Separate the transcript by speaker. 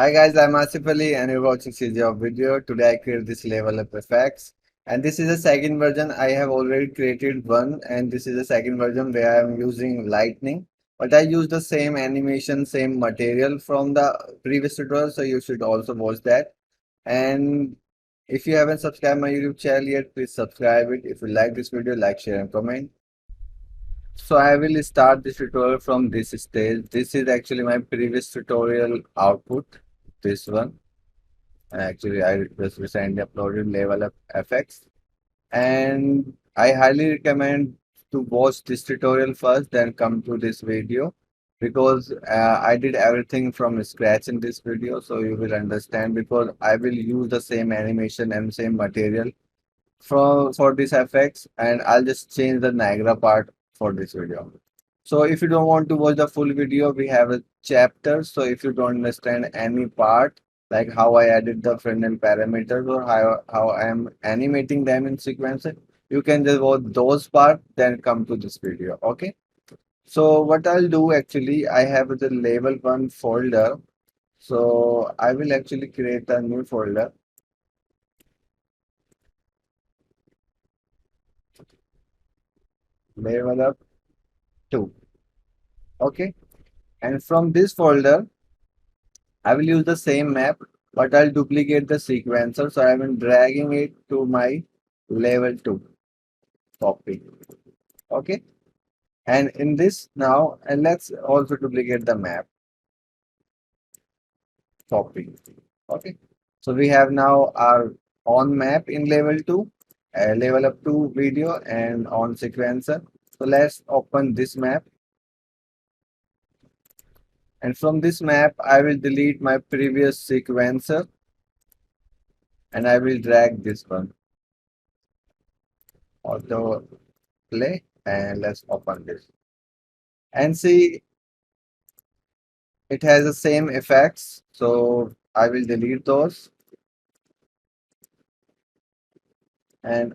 Speaker 1: Hi guys, I'm Asif Ali and you're watching CGHOW video. Today I created this level up effects and this is the second version. I have already created one and this is the second version where I'm using lightning. But I use the same animation, same material from the previous tutorial, so you should also watch that. And if you haven't subscribed my YouTube channel yet, please subscribe it. If you like this video, like, share and comment. So I will start this tutorial from this stage. This is actually my previous tutorial output, this one. Actually, I just recently uploaded Level Up FX, and I highly recommend to watch this tutorial first, then come to this video because I did everything from scratch in this video, so you will understand because I will use the same animation and same material for this FX, and I'll just change the Niagara part for this video. So if you don't want to watch the full video, we have a chapter. So if you don't understand any part, like how I added the front end parameters or how I am animating them in sequence, you can just watch those parts, then come to this video. Okay. So what I'll do actually, I have the level one folder. So I will actually create a new folder, level up 2. Okay. And from this folder, I will use the same map, but I'll duplicate the sequencer. So I'm dragging it to my level 2 copy. Okay. And in this now, and let's also duplicate the map copy. Okay. So we have now our on map in level 2, level up 2 video and on sequencer. So let's open this map. And from this map, I will delete my previous sequencer and I will drag this one. Auto play and let's open this and see it has the same effects, so I will delete those and